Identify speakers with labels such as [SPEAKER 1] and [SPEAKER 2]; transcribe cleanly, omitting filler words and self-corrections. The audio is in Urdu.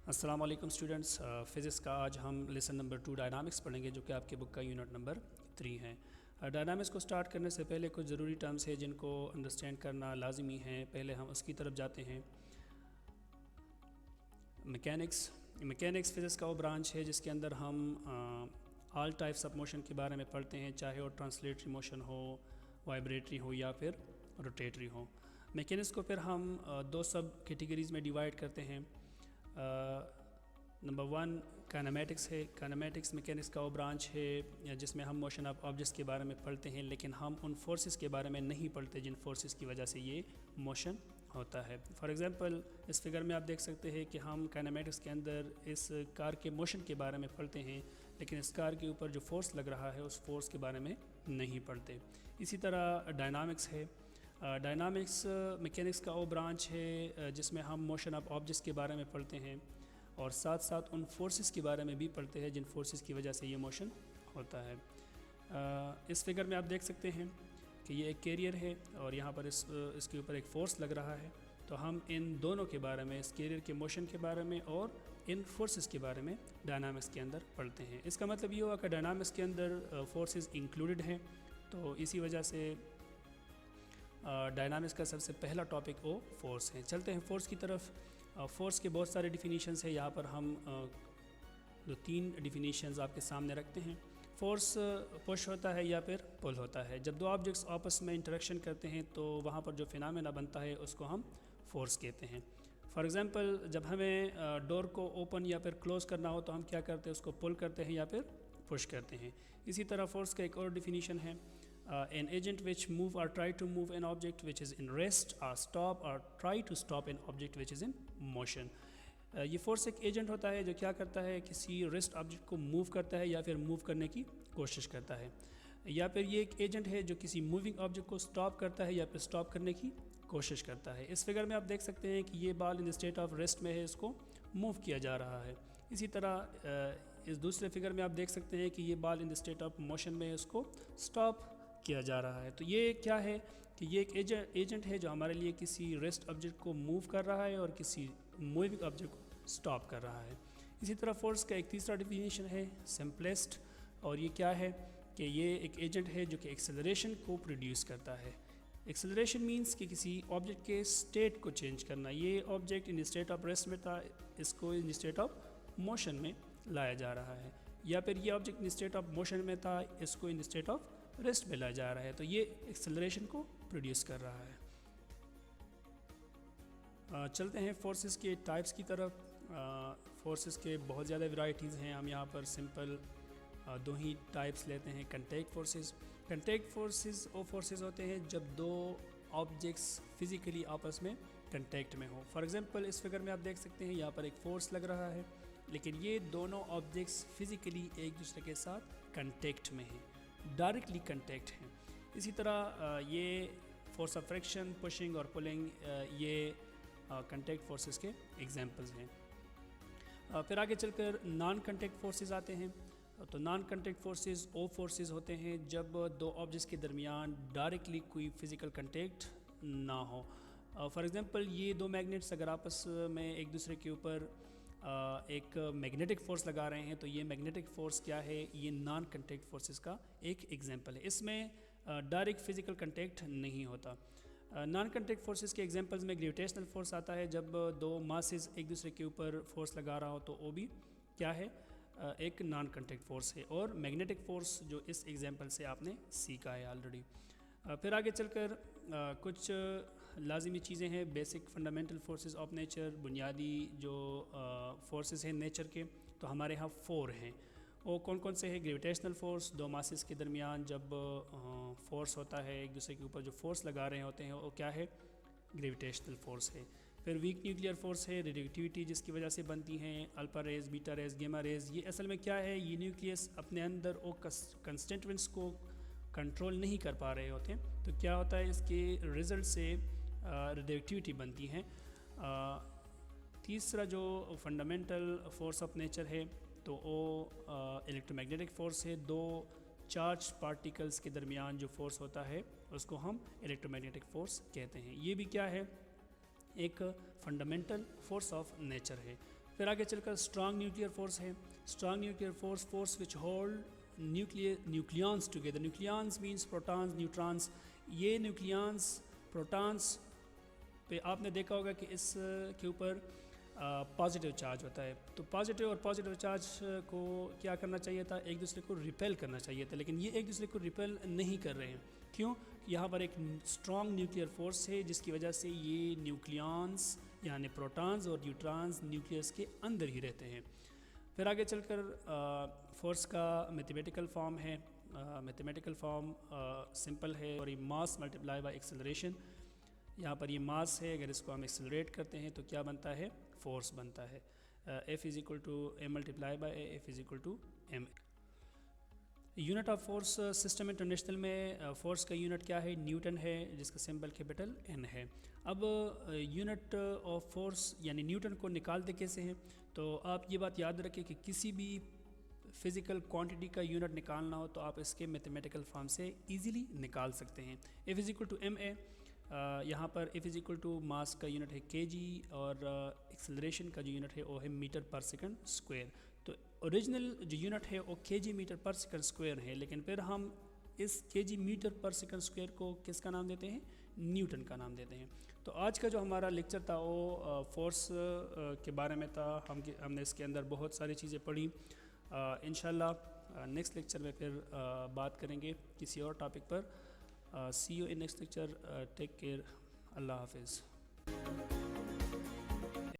[SPEAKER 1] السلام علیکم اسٹوڈنٹس، فزکس کا آج ہم لیسن نمبر 2 ڈائنامکس پڑھیں گے جو کہ آپ کے بک کا یونٹ نمبر 3 ہے۔ ڈائنامکس کو سٹارٹ کرنے سے پہلے کچھ ضروری ٹرمز ہیں جن کو انڈرسٹینڈ کرنا لازمی ہے۔ پہلے ہم اس کی طرف جاتے ہیں۔ میکینکس فزکس کا وہ برانچ ہے جس کے اندر ہم آل ٹائپس آف موشن کے بارے میں پڑھتے ہیں، چاہے وہ ٹرانسلیٹری موشن ہو، وائبریٹری ہو یا پھر روٹیٹری ہو۔ میکینکس کو پھر ہم دو سب کیٹیگریز میں ڈیوائڈ کرتے ہیں۔ نمبر 1 کائنمیٹکس ہے۔ کائنمیٹکس میکینکس کا وہ برانچ ہے جس میں ہم موشن آف آبجیکٹس کے بارے میں پڑھتے ہیں، لیکن ہم ان فورسز کے بارے میں نہیں پڑھتے جن فورسز کی وجہ سے یہ موشن ہوتا ہے۔ فار ایگزامپل اس فگر میں آپ دیکھ سکتے ہیں کہ ہم کائنمیٹکس کے اندر اس کار کے موشن کے بارے میں پڑھتے ہیں، لیکن اس کار کے اوپر جو فورس لگ رہا ہے اس فورس کے بارے میں نہیں پڑھتے۔ اسی طرح ڈائنامکس ہے۔ ڈائنامکس میکینکس کا وہ برانچ ہے جس میں ہم موشن آف آبجیکٹس کے بارے میں پڑھتے ہیں اور ساتھ ساتھ ان فورسز کے بارے میں بھی پڑھتے ہیں جن فورسز کی وجہ سے یہ موشن ہوتا ہے۔ اس فگر میں آپ دیکھ سکتے ہیں کہ یہ ایک کیریئر ہے اور یہاں پر اس کے اوپر ایک فورس لگ رہا ہے، تو ہم ان دونوں کے بارے میں، اس کیریئر کے موشن کے بارے میں اور ان فورسز کے بارے میں ڈائنامکس کے اندر پڑھتے ہیں۔ اس کا مطلب یہ ہوا کہ ڈائنامکس کے اندر فورسز انکلوڈڈ ہیں، تو اسی وجہ سے ڈائنامکس کا سب سے پہلا ٹاپک وہ فورس ہے۔ چلتے ہیں فورس کی طرف۔ فورس کے بہت سارے ڈیفینیشنز ہیں، یہاں پر ہم 3 ڈیفینیشنز آپ کے سامنے رکھتے ہیں۔ فورس پش ہوتا ہے یا پھر پل ہوتا ہے۔ جب دو آبجیکٹس آپس میں انٹریکشن کرتے ہیں تو وہاں پر جو فینامنا بنتا ہے اس کو ہم فورس کہتے ہیں۔ فار ایگزامپل جب ہمیں ڈور کو اوپن یا پھر کلوز کرنا ہو تو ہم کیا کرتے ہیں، اس کو پل کرتے ہیں یا پھر پش کرتے ہیں۔ اسی طرح فورس کا ایک اور ڈیفینیشن ہے، an agent which move or try to move an object which is in rest or stop or try to stop an object which is in motion۔ یہ فورس ایک ایجنٹ ہوتا ہے جو کیا کرتا ہے، کسی ریسٹ آبجیکٹ کو موو کرتا ہے یا پھر موو کرنے کی کوشش کرتا ہے، یا پھر یہ ایک ایجنٹ ہے جو کسی موونگ آبجیکٹ کو سٹاپ کرتا ہے یا پھر سٹاپ کرنے کی کوشش کرتا ہے۔ اس فگر میں آپ دیکھ سکتے ہیں کہ یہ بال ان اسٹیٹ آف ریسٹ میں ہے، اس کو موو کیا جا رہا ہے۔ اسی طرح اس دوسرے فگر میں آپ دیکھ سکتے ہیں کہ یہ بال ان اسٹیٹ آف موشن میں ہے، اس کو سٹاپ کیا جا رہا ہے۔ تو یہ کیا ہے کہ یہ ایک ایجنٹ ہے جو ہمارے لیے کسی ریسٹ آبجیکٹ کو موو کر رہا ہے اور کسی موونگ آبجیکٹ کو سٹاپ کر رہا ہے۔ اسی طرح فورس کا ایک تیسرا ڈیفینیشن ہے سمپلسٹ، اور یہ کیا ہے کہ یہ ایک ایجنٹ ہے جو کہ ایکسلریشن کو پروڈیوس کرتا ہے۔ ایکسلریشن مینس کہ کسی آبجیکٹ کے اسٹیٹ کو چینج کرنا۔ یہ object in state of rest میں تھا، اس کو ان اسٹیٹ آف موشن میں لایا جا رہا ہے، یا پھر یہ object in state of motion میں تھا، اس کو ان اسٹیٹ آف ریسٹ میں لایا جا رہا ہے، تو یہ ایکسلریشن کو پروڈیوس کر رہا ہے۔ چلتے ہیں فورسز کے ٹائپس کی طرف۔ فورسز کے بہت زیادہ ورائٹیز ہیں، ہم یہاں پر سمپل 2 ہی ٹائپس لیتے ہیں۔ Contact forces. کنٹیکٹ فورسز وہ فورسز ہوتے ہیں جب دو آبجیکٹس فزیکلی آپس میں کنٹیکٹ میں ہوں۔ فار ایگزامپل اس فگر میں آپ دیکھ سکتے ہیں یہاں پر ایک فورس لگ رہا ہے، لیکن یہ دونوں آبجیکٹس فزیکلی ایک دوسرے کے ساتھ کنٹیکٹ میں ہیں، ڈائریکٹلی کنٹیکٹ ہیں۔ اسی طرح یہ فورس آف فریکشن، پشنگ اور پولنگ، یہ کنٹیکٹ فورسز کے ایگزامپلز ہیں۔ پھر آگے چل کر نان کنٹیکٹ فورسز آتے ہیں۔ تو نان کنٹیکٹ فورسز وہ فورسز ہوتے ہیں جب دو آبجیکٹس کے درمیان ڈائریکٹلی کوئی فزیکل کنٹیکٹ نہ ہو۔ فار ایگزامپل یہ 2 میگنیٹس اگر آپس میں ایک دوسرے کے اوپر ایک میگنیٹک فورس لگا رہے ہیں تو یہ میگنیٹک فورس کیا ہے، یہ نان کنٹیکٹ فورسز کا ایک ایگزامپل ہے۔ اس میں ڈائریکٹ فزیکل کنٹیکٹ نہیں ہوتا۔ نان کنٹیکٹ فورسز کے ایگزامپلز میں گریویٹیشنل فورس آتا ہے، جب 2 ماسز ایک دوسرے کے اوپر فورس لگا رہا ہو تو وہ بھی کیا ہے، ایک نان کنٹیکٹ فورس ہے۔ اور میگنیٹک فورس جو اس ایگزامپل سے آپ نے سیکھا ہے آلریڈی۔ پھر آگے چل کر کچھ لازمی چیزیں ہیں، basic fundamental forces of nature, بنیادی جو فورسز ہیں نیچر کے، تو ہمارے ہاں 4 ہیں۔ وہ کون کون سے ہیں؟ گریویٹیشنل فورس، 2 ماسز کے درمیان جب فورس ہوتا ہے، ایک دوسرے کے اوپر جو فورس لگا رہے ہوتے ہیں وہ کیا ہے، گریویٹیشنل فورس ہے۔ پھر ویک نیوکلیئر فورس ہے، ریڈیو ایکٹیویٹی جس کی وجہ سے بنتی ہیں، الفا ریز، بیٹا ریز، گیما ریز۔ یہ اصل میں کیا ہے، یہ نیوکلیس اپنے اندر وہ کنسٹیٹوئنٹس کو کنٹرول نہیں کر پا رہے ہوتے ہیں، تو کیا ہوتا ہے، اس کے رزلٹ سے ریڈیو ایکٹیویٹی بنتی ہیں۔ تیسرا جو فنڈامنٹل فورس آف نیچر ہے تو وہ الیکٹرو میگنیٹک فورس ہے۔ 2 چارج پارٹیکلز کے درمیان جو فورس ہوتا ہے اس کو ہم الیکٹرو میگنیٹک فورس کہتے ہیں۔ یہ بھی کیا ہے، ایک فنڈامنٹل فورس آف نیچر ہے۔ پھر آگے چل کر اسٹرانگ نیوکلیئر فورس ہے. Strong nuclear force which hold nucleons together. Nucleons means protons neutrons. یہ نیوکلیانس پروٹانس پہ آپ نے دیکھا ہوگا کہ اس کے اوپر پازیٹیو چارج ہوتا ہے. تو پازیٹیو اور پازیٹیو چارج کو کیا کرنا چاہیے تھا, ایک دوسرے کو ریپیل کرنا چاہیے تھا, لیکن یہ ایک دوسرے کو ریپیل نہیں کر رہے ہیں. کیوں؟ یہاں پر ایک اسٹرانگ نیوکلیئر فورس ہے جس کی وجہ سے یہ نیوکلیانس یعنی پروٹانز اور نیوٹرانز نیوکلیس کے اندر ہی رہتے ہیں. پھر آگے چل کر فورس کا میتھمیٹیکل فارم ہے. میتھمیٹیکل فارم سمپل ہے اور یہ ماس ملٹیپلائی بائی ایکسلریشن. یہاں پر یہ ماس ہے, اگر اس کو ہم ایکسلریٹ کرتے ہیں تو کیا بنتا ہے, فورس بنتا ہے. F is equal to m multiply by a, F is equal to m. Unit of force system international میں فورس کا یونٹ کیا ہے, نیوٹن ہے, جس کا سمبل کیپٹل N ہے. اب یونٹ آف فورس یعنی نیوٹن کو نکالتے کیسے ہیں, تو آپ یہ بات یاد رکھیں کہ کسی بھی فزیکل کوانٹٹی کا یونٹ نکالنا ہو تو آپ اس کے میتھمیٹیکل فارم سے ایزیلی نکال سکتے ہیں. F is equal to ma. یہاں پر F is equal to ماس کا یونٹ ہے kg اور ایکسلریشن کا جو یونٹ ہے وہ ہے میٹر پر سیکنڈ اسکوائر. تو اوریجنل جو یونٹ ہے وہ kg metre per second square ہے, لیکن پھر ہم اس kg metre per second square کو کس کا نام دیتے ہیں, نیوٹن کا نام دیتے ہیں. تو آج کا جو ہمارا لیکچر تھا وہ فورس کے بارے میں تھا. ہم نے اس کے اندر بہت ساری چیزیں پڑھی. انشاءاللہ نیکسٹ لیکچر میں پھر بات کریں گے کسی اور ٹاپک پر. See you in next lecture. Take care. اللہ حافظ.